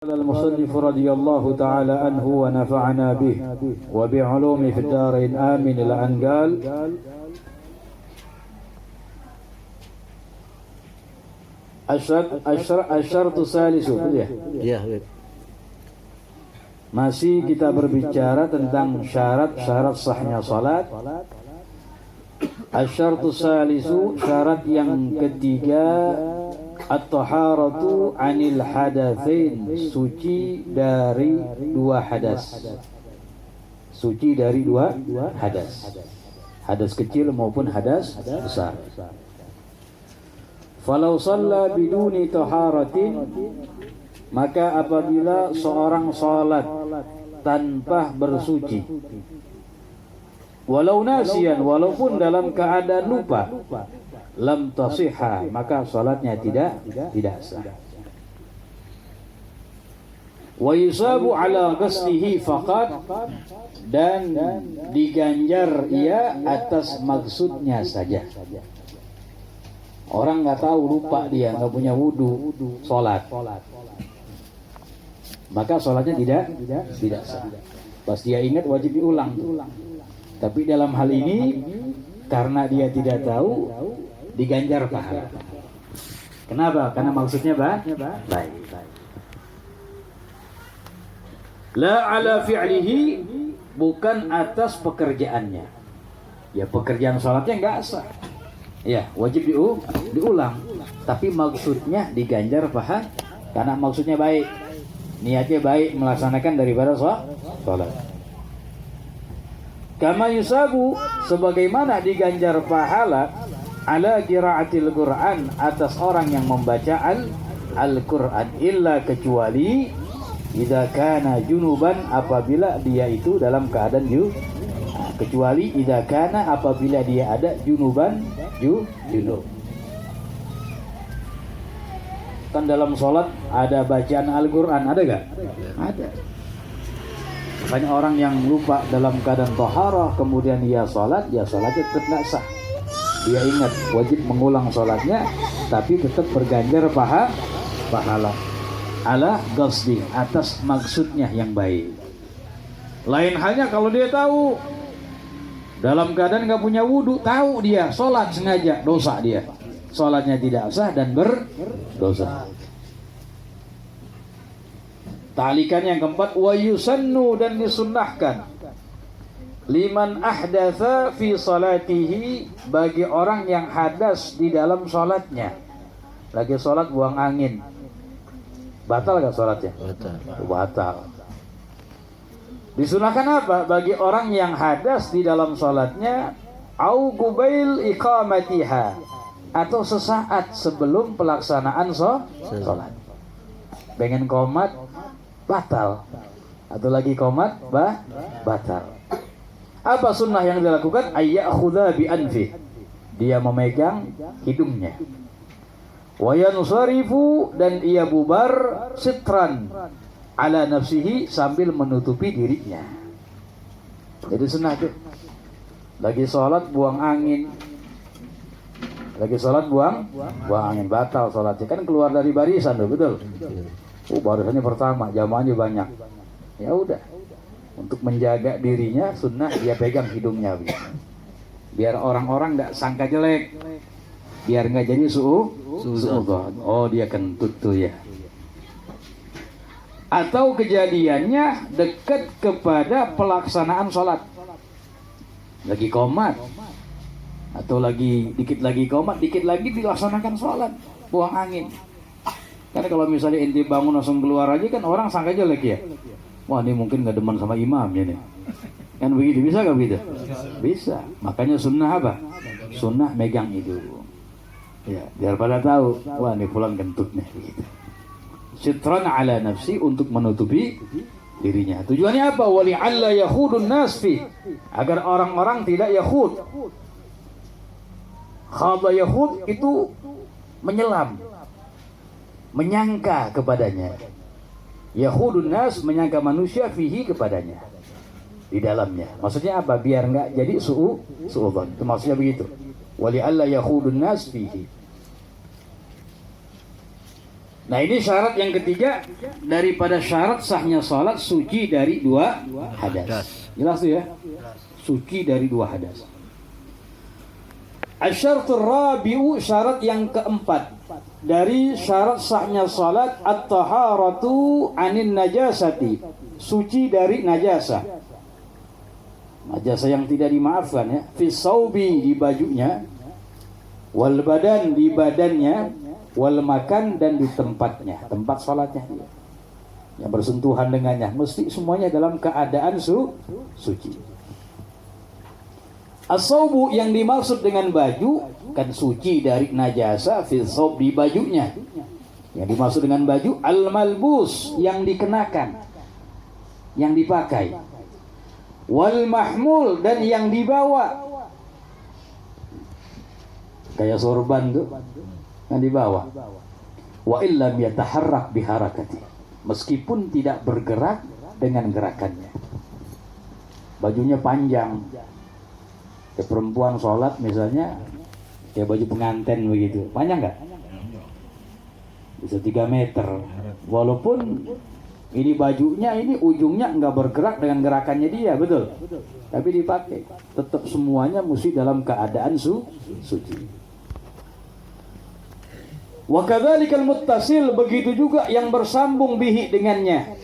المصنف رضي الله تعالى عنه ونفعنا به وبعلومه في الدارين آمين. إلى أن قال الشرط الثالث. Masih kita berbicara tentang syarat-syarat sahnya salat. Asy-syartu tsalisu, syarat yang ketiga, at-taharatu 'anil hadatsain, suci dari dua hadas. Suci dari dua hadas. Hadas kecil maupun hadas besar. Falau shalla biduni taharatin, maka apabila seorang salat tanpa bersuci, walau nasiyan, walaupun dalam keadaan lupa, lam tasihha, maka salatnya tidak sah. Wa yusabu ala qasdihi faqat, dan diganjar ia atas maksudnya saja. Orang nggak tahu, lupa, dia nggak punya wudu, salat, maka salatnya tidak sah. Pas dia ingat wajib diulang. Tapi dalam hal ini karena dia tidak tahu, diganjar pahala. Kenapa? Karena maksudnya baik. La ala fi'lihi, bukan atas pekerjaannya. Ya, pekerjaan salatnya enggak sah. Ya, wajib diulang. Tapi maksudnya diganjar pahala karena maksudnya baik. Niatnya baik melaksanakan daripada salat. Kama yusabu, sebagaimana diganjar pahala ala qiraatil Qur'an, atas orang yang membaca Al-Qur'an, illa, kecuali idza kana junuban, apabila dia itu dalam keadaan kecuali idza kana, apabila dia ada junub. Kan dalam sholat ada bacaan Al-Qur'an, ada gak? Ada. Banyak orang yang lupa dalam keadaan taharah, kemudian dia sholat, ya sholatnya tetap gak sah. Dia ingat wajib mengulang sholatnya, tapi tetap berganjar pahala ala qasdi, atas maksudnya yang baik. Lain halnya kalau dia tahu dalam keadaan gak punya wudu, tahu dia sholat sengaja, dosa dia, sholatnya tidak sah dan berdosa. Ta'likan yang keempat, wa yusannu, dan disunnahkan, liman ahdatsa fi salatihi, bagi orang yang hadas di dalam salatnya. Lagi salat buang angin, batal gak salatnya? Batal. Disunahkan apa? Bagi orang yang hadas di dalam salatnya, au qubail iqamatiha, atau sesaat sebelum pelaksanaan salat. Pengen qomat, batal. Atau lagi qomat, batal. Apa sunnah yang dilakukan? Ayyakhudha bi anfi, dia memegang hidungnya. Wa yansarifu, dan ia bubar, sitran ala nafsihi, sambil menutupi dirinya. Jadi sunnah tuh. Lagi sholat buang angin, buang angin, batal sholatnya. Kan keluar dari barisan tuh, betul? Barisannya pertama, jamaahnya banyak. Ya udah, untuk menjaga dirinya sunnah dia pegang hidungnya, biar orang-orang nggak sangka jelek, biar nggak jadi suudzon. Oh, dia kentut tuh ya. Atau kejadiannya dekat kepada pelaksanaan sholat, lagi qomat, atau dikit lagi qomat, dikit lagi dilaksanakan sholat, buang angin. Karena kalau misalnya inti bangun langsung keluar aja, kan orang sangka jelek ya. Wah, ini mungkin gak demen sama imamnya nih. Kan begitu, bisa gak begitu? Bisa. Makanya sunnah apa? Sunnah megang itu. Ya, biar pada tahu, wah ini fulan kentut nih, begitu. Sitran ala nafsi, untuk menutupi dirinya. Tujuannya apa? Wali'alla yakhudun nas fi, agar orang-orang tidak yakhud. Khadha yakhud itu menyelam, menyangka kepadanya. Yakhudun nas, menyangka manusia, fihi, kepadanya, di dalamnya. Maksudnya apa? Biar enggak jadi suudzon. Itu maksudnya begitu. Wali'alla yakhudun nas fihi. Nah ini syarat yang ketiga daripada syarat sahnya sholat, suci dari dua hadas. Jelas tuh ya? Suci dari dua hadas. Asyaratul rabi'u, syarat yang keempat dari syarat sahnya sholat, at-taharatu anin najasati, suci dari najasah. Najasah yang tidak dimaafkan ya. Fis saubi, di bajunya, wal badan, di badannya, wal makan, dan di tempatnya, tempat sholatnya dia, yang bersentuhan dengannya, mesti semuanya dalam keadaan suci. As-saubu, yang dimaksud dengan baju, kan suci dari najasa, fil saub, di bajunya. Yang dimaksud dengan baju, al-malbus, yang dikenakan, yang dipakai, wal mahmul, dan yang dibawa, kayak sorban tuh yang dibawa. Wa illam yataharrak biharakati, meskipun tidak bergerak dengan gerakannya. Bajunya panjang, kayak perempuan sholat misalnya, kayak baju pengantin begitu, panjang nggak? Bisa 3 meter. Walaupun ini bajunya, ini ujungnya nggak bergerak dengan gerakannya dia, betul? Tapi dipakai, tetap semuanya mesti dalam keadaan suci. Wa kadzalikal muttasil, begitu juga yang bersambung bihi, dengannya.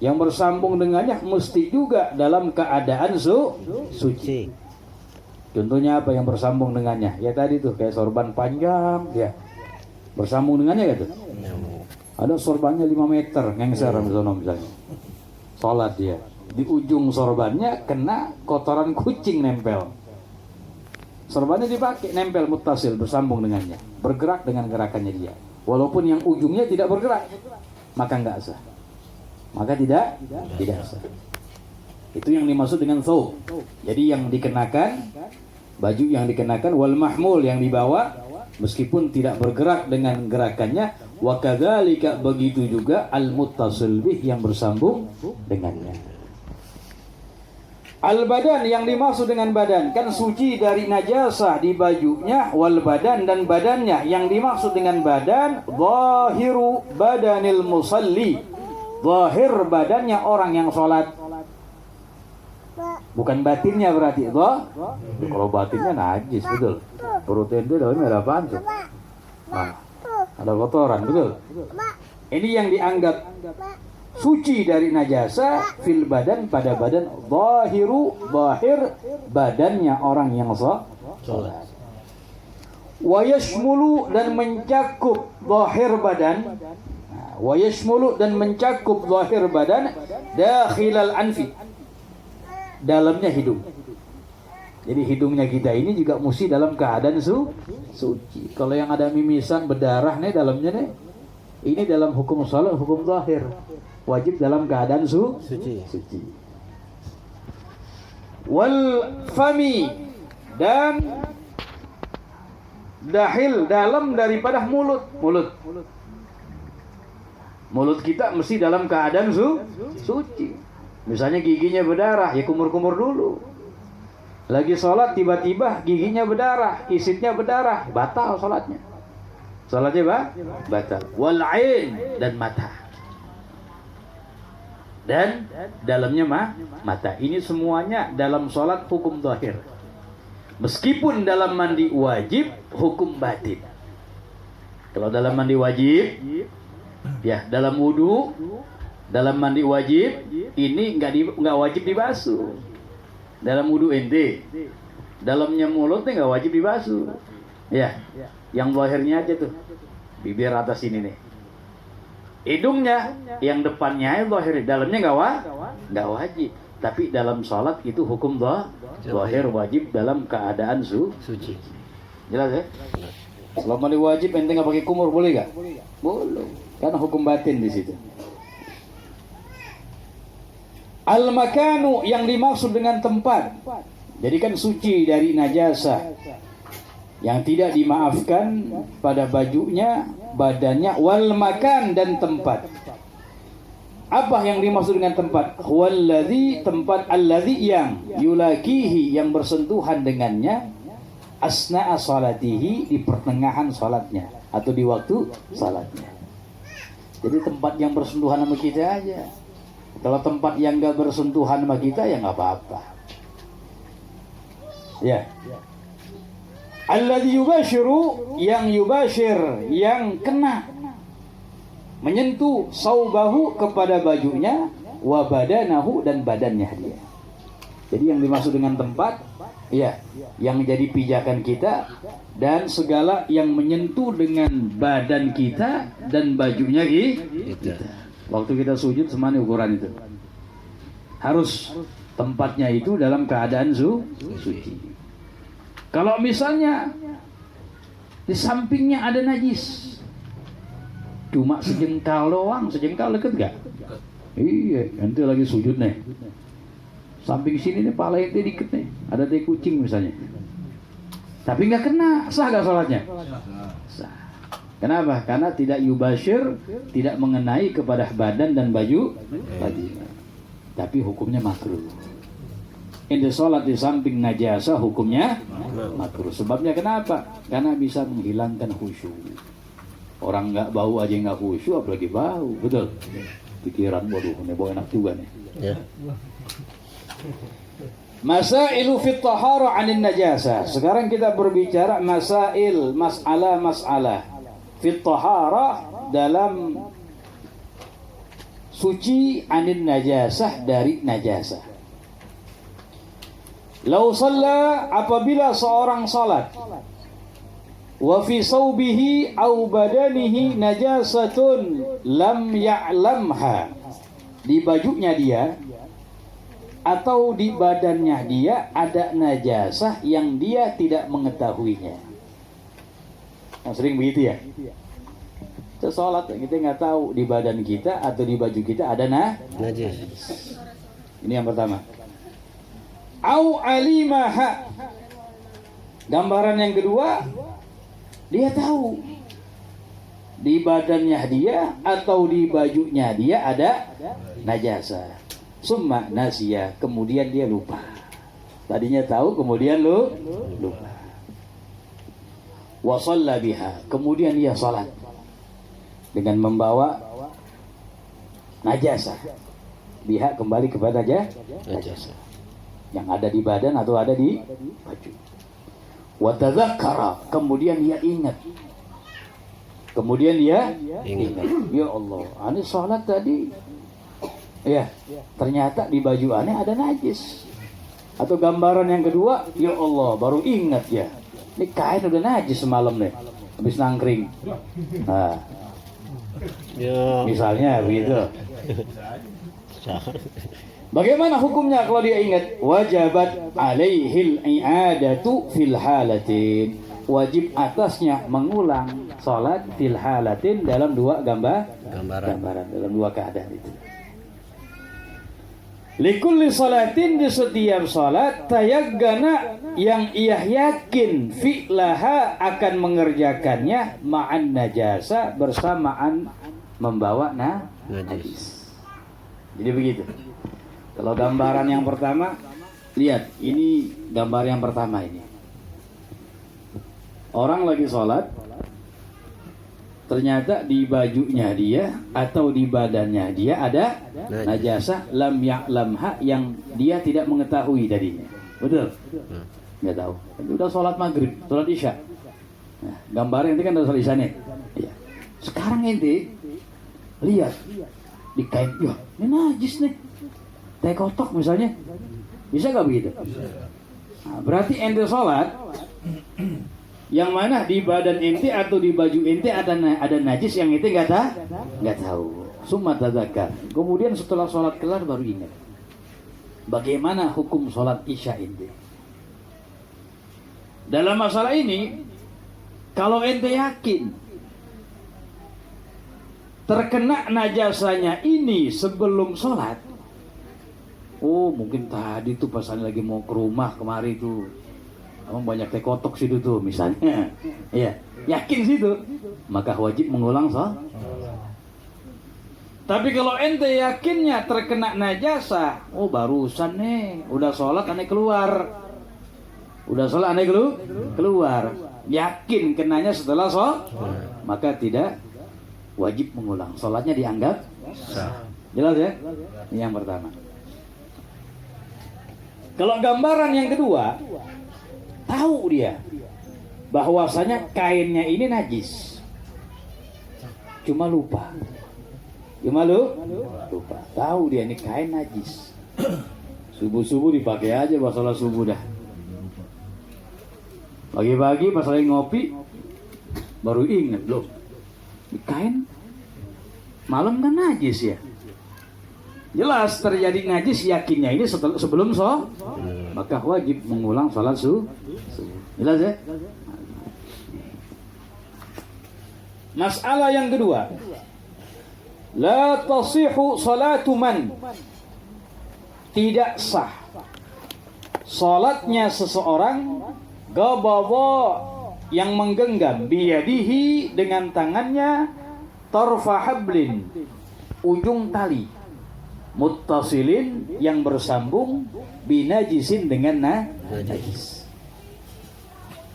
Yang bersambung dengannya mesti juga dalam keadaan suci. Contohnya apa yang bersambung dengannya? Ya tadi tuh kayak sorban panjang ya. Bersambung dengannya gitu. Ada sorbannya 5 meter ngengser misalnya. Salat dia. Di ujung sorbannya kena kotoran kucing nempel. Sorbannya dipakai, nempel, muttasil, bersambung dengannya, bergerak dengan gerakannya dia. Walaupun yang ujungnya tidak bergerak, maka enggak sah. Maka tidak sah. Itu yang dimaksud dengan thawb. Jadi yang dikenakan, baju yang dikenakan, wal mahmul, yang dibawa, meskipun tidak bergerak dengan gerakannya. Wa kadzalika, begitu juga al muttasil bih, yang bersambung dengannya. Al-badan, yang dimaksud dengan badan, kan suci dari najasah di bajunya, wal badan, dan badannya. Yang dimaksud dengan badan, zahiru badanil musalli, zahir badannya orang yang sholat, bukan batinnya berarti. Kalau batinnya najis, betul. Perut ente dalamnya ada apaan tuh? Nah, ada kotoran, betul. Ini yang dianggap suci dari najasa, fil badan, pada badan, zahiru, zahir badannya orang yang sholat. Wa yashmulu, dan mencakup zahir badan, wa yashmulu, dan mencakup zahir badan, dakhilal anfi, dalamnya hidung. Jadi hidungnya kita ini juga mesti dalam keadaan suci. Kalau yang ada mimisan berdarah nih dalamnya nih, ini dalam hukum sholat, hukum zahir, wajib dalam keadaan suci. Wal fami, dan dahil, dalam daripada mulut. Mulut kita mesti dalam keadaan suci. Misalnya giginya berdarah, ya kumur-kumur dulu. Lagi sholat tiba-tiba giginya berdarah, isitnya berdarah, batal sholatnya. Sholatnya batal. Wal ain, dan mata. Dan dalamnya mata. Ini semuanya dalam sholat hukum zahir. Meskipun dalam mandi wajib hukum batin. Kalau dalam mandi wajib, ya dalam wudu, dalam mandi wajib, ini nggak wajib dibasuh. Dalam wudu ente, dalamnya mulutnya nggak wajib dibasuh. Ya, yang zahirnya aja tuh, bibir atas ini nih. Hidungnya, yang depannya zahir, dalamnya nggak wajib. Tapi dalam sholat itu hukum zahir, wajib dalam keadaan suci. Jelas ya? Kalau mandi wajib ente nggak pakai kumur, boleh nggak? Boleh, karena hukum batin di situ. Al-makanu, yang dimaksud dengan tempat. Jadi kan suci dari najasah yang tidak dimaafkan pada bajunya, badannya, wal makan, dan tempat. Apa yang dimaksud dengan tempat? Walladzi, tempat, alladzi, yang yulakihi, yang bersentuhan dengannya, asna'a salatihi, di pertengahan salatnya atau di waktu salatnya. Jadi tempat yang bersentuhan sama kita aja. Kalau tempat yang nggak bersentuhan sama kita ya nggak apa-apa. Ya. Alladzi yubashiru, yang yubashir, yang kena, menyentuh saubahu, kepada bajunya, wa badanahu, dan badannya dia. Jadi yang dimaksud dengan tempat, ya, yang jadi pijakan kita, dan segala yang menyentuh dengan badan kita dan bajunya kita. Waktu kita sujud semana ukuran itu. Harus tempatnya itu dalam keadaan suci. Kalau misalnya di sampingnya ada najis, cuma sejengkal doang, sejengkal deket gak? Iya, nanti lagi sujud nih. Samping sini nih, pala ente dikit nih, ada tai kucing misalnya. Tapi nggak kena, sah gak sholatnya? Sah. Kenapa? Karena tidak yubashir, tidak mengenai kepada badan dan baju. Tapi hukumnya makruh. Ente sholat di samping najasa, hukumnya makruh. Sebabnya kenapa? Karena bisa menghilangkan khusyuk. Orang nggak bau aja nggak khusyuk, apalagi bau, betul? Pikiran, waduh, ini bau enak juga nih. Ya. Masailu fit tahara 'anil najasa. Sekarang kita berbicara masalah fit tahara, dalam suci, 'anil najasah, dari najasah. Lau shalla, apabila seorang salat, wa fi saubihi au badanihi najasatun lam ya'lamha, di bajunya dia atau di badannya dia ada najasah yang dia tidak mengetahuinya. Nah, sering begitu ya. Kita sholat, kita nggak tahu di badan kita atau di baju kita ada najis. Ini yang pertama. Au alimaha, gambaran yang kedua, dia tahu di badannya dia atau di bajunya dia ada najasa. Summa nasiya, kemudian dia lupa. Tadinya tahu, kemudian lupa. Wa shalla biha, kemudian dia salat dengan membawa najasa. Biha, kembali kepada najasa yang ada di badan atau ada di baju. Wa tadzakkara, kemudian dia ingat. Ya Allah, ini salat tadi, ya, ternyata di baju aneh ada najis. Atau gambaran yang kedua, ya Allah, baru ingat ya, ini kain udah najis semalam nih, habis nangkring. Nah, misalnya begitu. Bagaimana hukumnya kalau dia ingat? Wajabat alaihil i'adatu fil halatin. Wajib atasnya mengulang salat fil halatin, dalam dua gambaran, dalam dua keadaan itu. Likulli salatin, di setiap salat, tayaggana, yang ia yakin fi'laha, akan mengerjakannya, ma'an najasa, bersamaan membawa najis. Jadi begitu. Kalau gambaran yang pertama, lihat, ini gambar yang pertama ini. Orang lagi sholat, ternyata di bajunya dia atau di badannya dia ada najasah lam ya'lamha, yang dia tidak mengetahui tadinya. Betul? Nggak tahu. Itu udah sholat maghrib, sholat isya. Nah, gambarnya itu kan udah sholat isya nih. Ya. Sekarang ente lihat di kain, ya ini najis nih, teh kotok misalnya, bisa nggak begitu? Nah, berarti ente sholat, yang mana di badan ente atau di baju ente ada najis yang ente nggak tahu. Summa tadzakkar, kemudian setelah sholat kelar baru ingat. Bagaimana hukum sholat isya ente? Dalam masalah ini, kalau ente yakin terkena najasanya ini sebelum sholat, oh mungkin tadi tuh pas lagi mau ke rumah kemari tuh, emang banyak teh kotok situ tuh misalnya, ya yakin situ, maka wajib mengulang sholat. Tapi kalau ente yakinnya terkena najasa, oh barusan nih udah sholat aneh keluar, keluar, yakin kenanya setelah sholat, maka tidak wajib mengulang. Sholatnya dianggap sah. Jelas ya? Ini yang pertama. Kalau gambaran yang kedua, tahu dia bahwasanya kainnya ini najis, cuma lupa. Lupa. Tahu dia ini kain najis. Subuh-subuh dipakai aja buat sholat subuh dah. Pagi-pagi pas lagi ngopi baru ingat loh, kain malam kan najis ya. Jelas terjadi najis, yakinnya ini sebelum maka wajib mengulang sholat subuh. Jelas ya? Masalah yang kedua, la tasihu salatu man, tidak sah salatnya seseorang gabadha yang menggenggam biyadihi dengan tangannya tarfa hablin, ujung tali, muttasilin yang bersambung, binajisin dengan najis,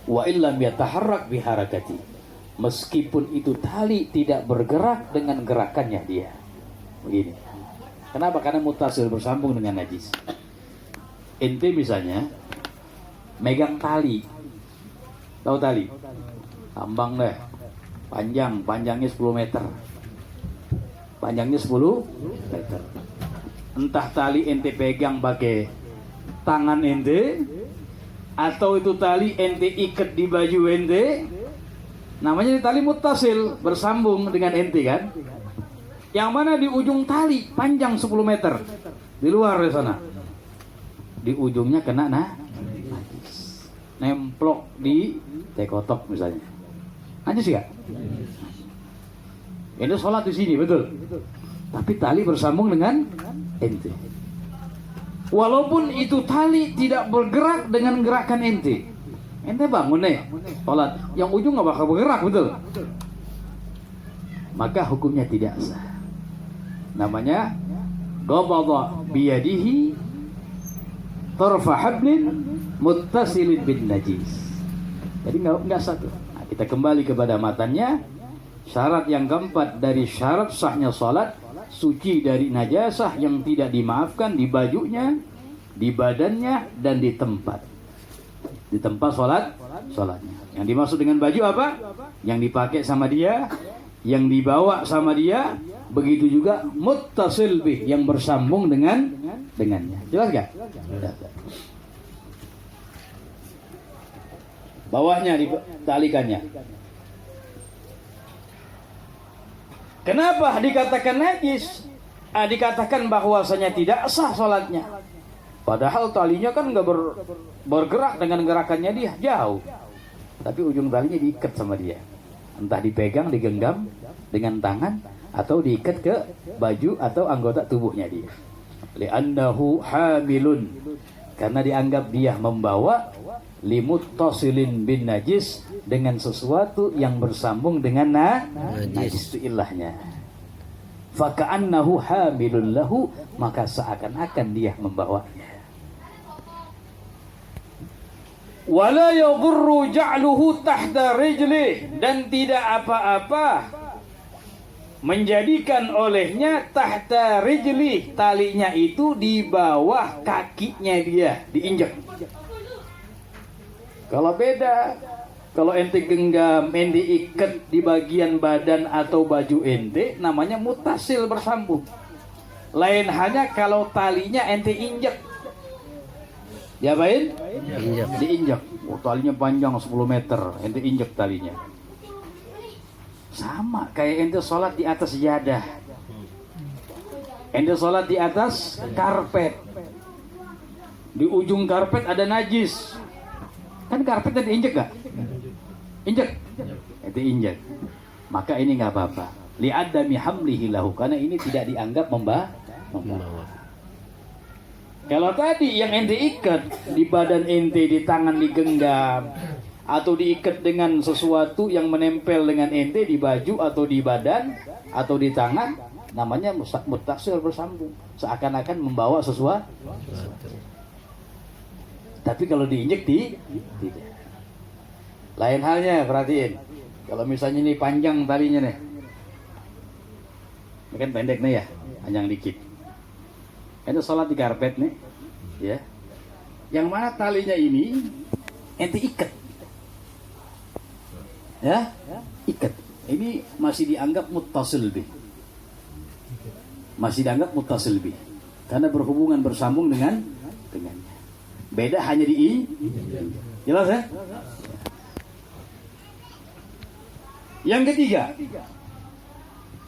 wa illam yataharrak biharakati, meskipun itu tali tidak bergerak dengan gerakannya dia. Begini. Kenapa? Karena muttasil, bersambung dengan najis. Ente misalnya megang tali, tahu tali? Tambang deh, panjangnya 10 meter. Panjangnya 10 meter. Entah tali ente pegang pakai tangan ente, atau itu tali ente ikat di baju ente, namanya tali muttasil, bersambung dengan ente kan. Yang mana di ujung tali panjang 10 meter, di luar di sana, di ujungnya kena najis, nemplok di tekotok misalnya, najis gak? Ente sholat di sini betul, tapi tali bersambung dengan ente. Walaupun itu tali tidak bergerak dengan gerakan ente, ente bangun nih sholat, yang ujung nggak bakal bergerak betul, maka hukumnya tidak sah. Namanya ghabadha biyadihi tarfa hablin muttasilin bin najis. Jadi nggak sah tuh. Nah, kita kembali kepada matannya. Syarat yang keempat dari syarat sahnya salat, suci dari najasah yang tidak dimaafkan di bajunya, di badannya, dan di tempat. Di tempat salatnya. Yang dimaksud dengan baju apa? Yang dipakai sama dia, yang dibawa sama dia, begitu juga muttasil bih, yang bersambung dengannya. Jelas gak? Bawahnya ditalikannya. Kenapa dikatakan najis? Dikatakan bahwasanya tidak sah salatnya. Padahal talinya kan nggak bergerak dengan gerakannya dia, jauh. Tapi ujung talinya diikat sama dia. Entah dipegang, digenggam dengan tangan, atau diikat ke baju atau anggota tubuhnya dia. Li'annahu hamilun, karena dianggap dia membawa, limuttasilin bin najis, dengan sesuatu yang bersambung dengan najis, itu ilahnya. Faka'annahu hamilun lahu, maka seakan-akan dia membawanya. Wala yadurru ja'luhu tahta rijlih, dan tidak apa-apa menjadikan olehnya tahta rijlih, talinya itu di bawah kakinya dia, diinjak. Kalau beda, kalau ente genggam, ente ikat di bagian badan atau baju ente, namanya mutasil, bersambung. Lain hanya kalau talinya ente injak. Diapain? Diinjak. Oh, talinya panjang 10 meter, ente injak talinya. Sama kayak ente sholat di atas jadah, ente sholat di atas karpet, di ujung karpet ada najis, kan karpet ente injek gak? Injek, ente injek, maka ini nggak apa-apa. Li'adami hamlihi lahu, karena ini tidak dianggap membawa. Kalau tadi yang ente ikat di badan ente, di tangan digenggam, atau diikat dengan sesuatu yang menempel dengan ente di baju atau di badan atau di tangan, namanya muttasil, bersambung, seakan-akan membawa sesuatu. Tapi kalau diinjek tidak. Lain halnya, perhatiin. Kalau misalnya ini panjang talinya nih, Ini kan pendek nih ya, panjang dikit. Itu sholat di karpet nih, ya. Yang mana talinya ini ente ikat, ya, ikat. Ini masih dianggap muttasil bih, masih dianggap muttasil bih, karena berhubungan bersambung dengannya. Beda hanya di jelas ya. Yang ketiga,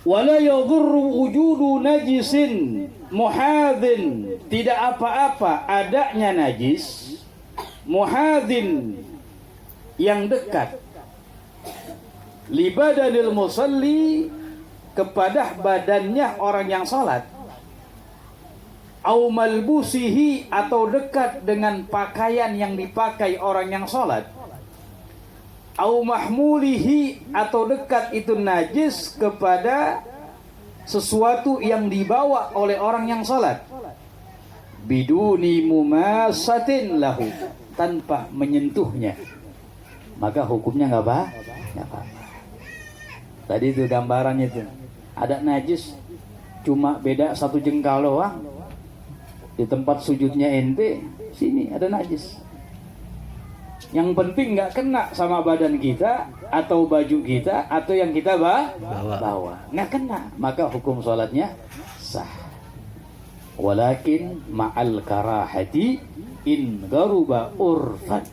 wala yadhurru wujudu najisin muhadhin, tidak apa-apa adanya najis muhadhin yang dekat li badanil musalli, kepada badannya orang yang salat, au malbusihi, atau dekat dengan pakaian yang dipakai orang yang salat, au mahmulihi, atau dekat itu najis kepada sesuatu yang dibawa oleh orang yang salat, biduni mumasatin lahu, tanpa menyentuhnya, maka hukumnya nggak apa-apa. Tadi itu gambarannya itu, ada najis cuma beda 1 jengkal doang, di tempat sujudnya ente sini ada najis. Yang penting nggak kena sama badan kita atau baju kita atau yang kita bawa, nggak kena, maka hukum sholatnya sah. Walakin ma'al karahati in garuba urfan,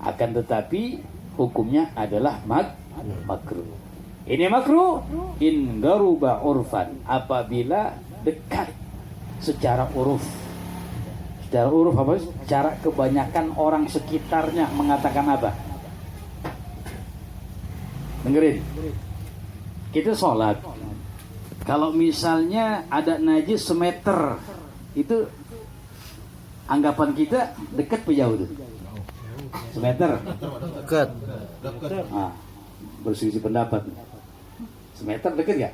akan tetapi hukumnya adalah makruh. Ini makruh in garuba urfan, apabila dekat secara uruf. Secara uruf apa? Cara kebanyakan orang sekitarnya mengatakan apa? Dengerin. Kita sholat, kalau misalnya ada najis semeter, itu anggapan kita dekat apa jauh tuh? Semeter? Dekat. Ah, berselisih pendapat. Semeter dekat gak?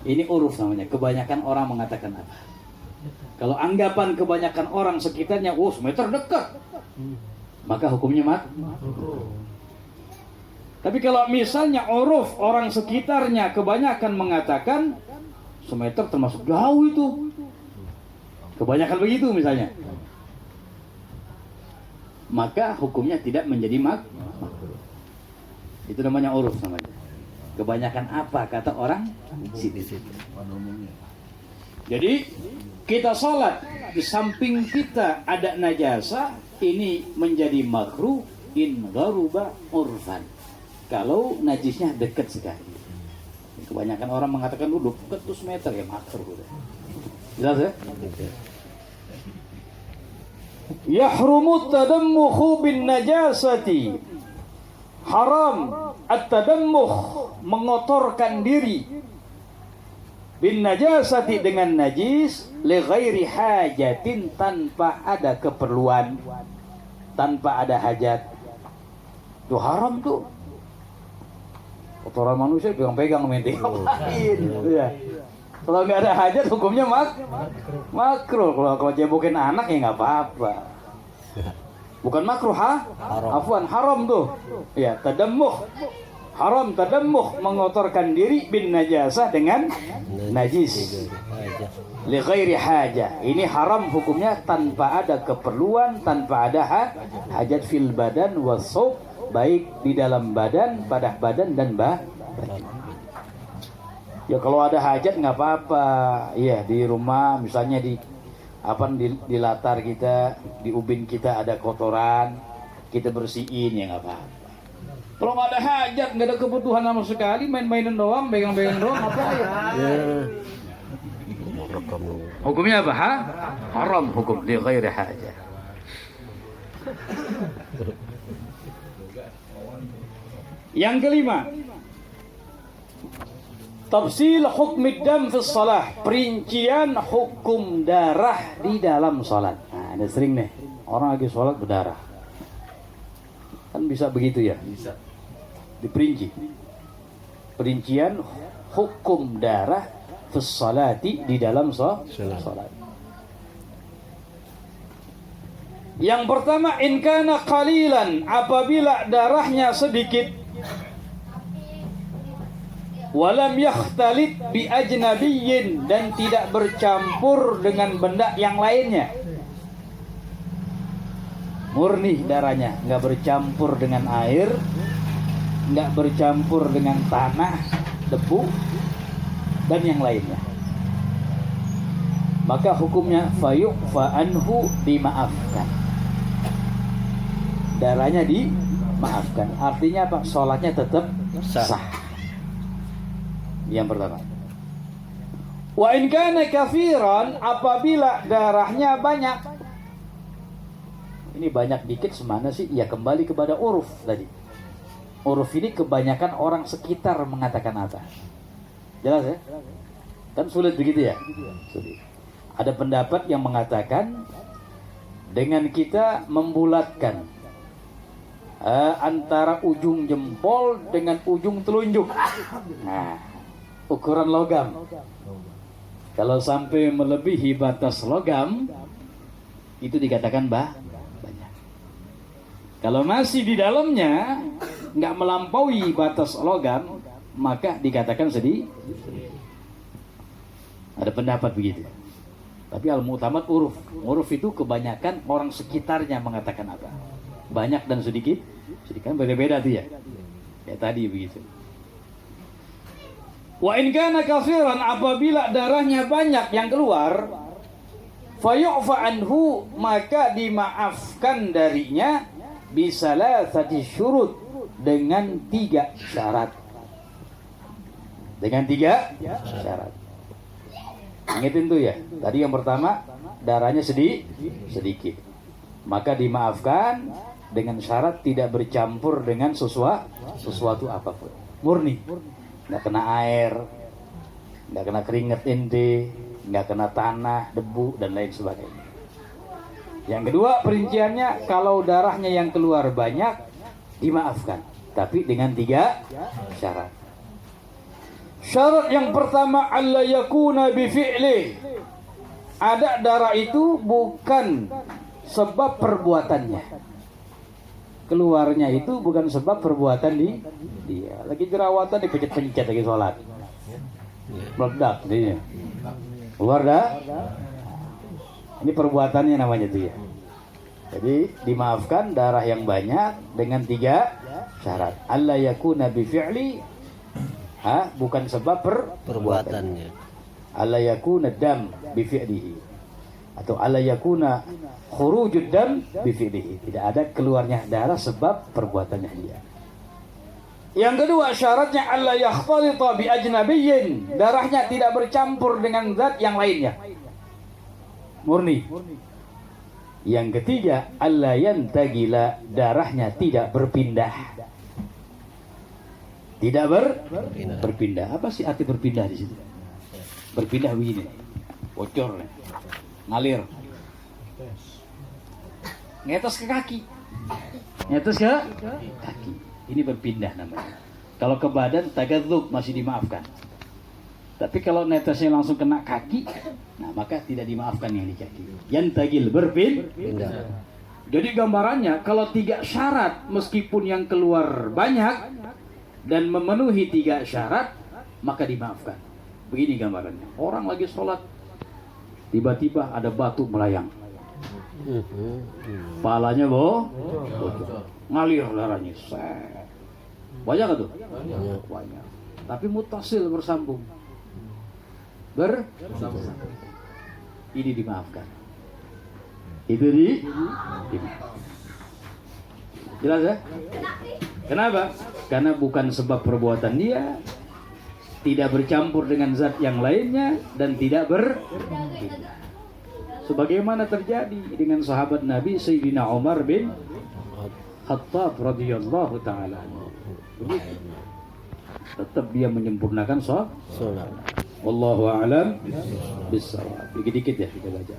Ini uruf namanya. Kebanyakan orang mengatakan apa? Kalau anggapan kebanyakan orang sekitarnya, oh semeter dekat, maka hukumnya makruh. Tapi kalau misalnya uruf orang sekitarnya kebanyakan mengatakan semeter termasuk jauh itu, kebanyakan begitu misalnya, maka hukumnya tidak menjadi makruh. Itu namanya uruf namanya. Kebanyakan apa kata orang di situ. Jadi kita sholat di samping kita ada najasa, ini menjadi makruh in gharuba urfan, kalau najisnya dekat sekali. Kebanyakan orang mengatakan dulu dekat 100 meter ya makruh udah. Jelas ya? Yahrumu tadammukhu bin najasati, haram at-tadammukh, mengotorkan diri, bin najasati, dengan najis, li ghairi hajatin, tanpa ada keperluan, tanpa ada hajat. Itu haram tuh. Kotoran manusia pegang-pegang menting ngapain? Ya. Kalau nggak ada hajat hukumnya makruh. Kalau jebokin anak ya nggak apa-apa. Bukan makruh, afwan, haram tuh. Ya, tadammukh. Haram tadammukh, mengotorkan diri bin najasah dengan najis. Li ghairi hajah. Ini haram hukumnya tanpa ada keperluan, tanpa ada hajat fil badan wasawb, baik di dalam badan, pada badan dan baju. Ya kalau ada hajat nggak apa-apa. Iya, di rumah misalnya di latar kita, di ubin kita ada kotoran, kita bersihin, ya nggak apa-apa. Kalau nggak ada hajat, nggak ada kebutuhan sama sekali, main-mainan doang, pegang-pegang doang, apa ya? Hukumnya apa? Haram hukum li ghairi hajah. Yang kelima, tafsil hukmid dam fi shalah, perincian hukum darah di dalam salat. Nah, ini sering nih, orang lagi salat berdarah. Kan bisa begitu ya? Bisa. Diperinci. Perincian hukum darah fi shalati, di dalam salat. Yang pertama, in kana qalilan, apabila darahnya sedikit. walam yakhtalit bi ajnabiyyin, dan tidak bercampur dengan benda yang lainnya. Murni darahnya, nggak bercampur dengan air, nggak bercampur dengan tanah, debu, dan yang lainnya. Maka hukumnya fayu'fa anhu, dimaafkan. Darahnya dimaafkan. Artinya apa? Sholatnya tetap sah. Yang pertama. Wa in kana kafiran, apabila darahnya banyak. Ini banyak dikit semana sih? Ya kembali kepada uruf tadi. Uruf ini kebanyakan orang sekitar mengatakan apa? Jelas ya? Kan sulit begitu ya? Sulit. Ada pendapat yang mengatakan dengan kita membulatkan antara ujung jempol dengan ujung telunjuk. Nah, ukuran logam. Kalau sampai melebihi batas logam, itu dikatakan banyak. Kalau masih di dalamnya, nggak melampaui batas logam, maka dikatakan sedikit. Ada pendapat begitu. Tapi al-mu'tamad uruf. Uruf itu kebanyakan orang sekitarnya mengatakan apa? Banyak dan sedikit. Sedikit kan beda-beda tuh ya. Ya tadi begitu. Wa in kana kafiran, apabila darahnya banyak yang keluar, fayu'fa anhu, maka dimaafkan darinya bisalasati syurut, dengan 3 syarat. Dengan 3 syarat. Ingetin tuh ya. Tadi yang pertama darahnya sedikit. Maka dimaafkan dengan syarat tidak bercampur dengan sesuatu apapun. Murni. Nggak kena air, nggak kena keringat ente, nggak kena tanah, debu dan lain sebagainya. Yang kedua perinciannya, kalau darahnya yang keluar banyak dimaafkan, tapi dengan 3 syarat. Syarat yang pertama, alla yakuna bifi'li. Ada darah itu bukan sebab perbuatannya. Keluarnya itu bukan sebab perbuatan dia. Lagi jerawatan dipencet-pencet lagi sholat. Meledak dia. Keluar dah. Ini perbuatannya namanya itu ya. Jadi dimaafkan darah yang banyak dengan 3 syarat. Alla yakuna bifi'li, bukan sebab perbuatannya. Alla yakuna dam bifi'lihi, atau alla yakuna khurujud dam bifi'lihi. Tidak ada keluarnya darah sebab perbuatannya dia. Yang kedua syaratnya, alla yakhtalita bi ajnabiyyin. Darahnya tidak bercampur dengan zat yang lainnya. Murni. Yang ketiga, alla yantagila. Darahnya tidak berpindah. Tidak berpindah. Apa sih arti berpindah di situ? Berpindah begini, bocor, ngalir, ngetes ke kaki, ngetes ke kaki. Ini berpindah namanya. Kalau ke badan, tagadzub, masih dimaafkan. Tapi kalau netesnya langsung kena kaki, nah maka tidak dimaafkan yang di kaki. Yantagil, berpindah. Jadi gambarannya, kalau 3 syarat meskipun yang keluar banyak dan memenuhi 3 syarat, maka dimaafkan. Begini gambarannya. Orang lagi sholat, tiba-tiba ada batu melayang. Palanya bocor, ngalir darahnya. Banyak gak tuh? Banyak. Tapi mutasil, bersambung. Ini dimaafkan. Itu dimaafkan. Jelas ya? Kenapa? Karena bukan sebab perbuatan dia, tidak bercampur dengan zat yang lainnya, dan tidak berpindah. Sebagaimana terjadi dengan sahabat Nabi Sayyidina Umar bin Khattab radhiyallahu ta'ala. Tetap dia menyempurnakan sholat. Wallahu a'lam bishawab. Dikit-dikit ya kita baca.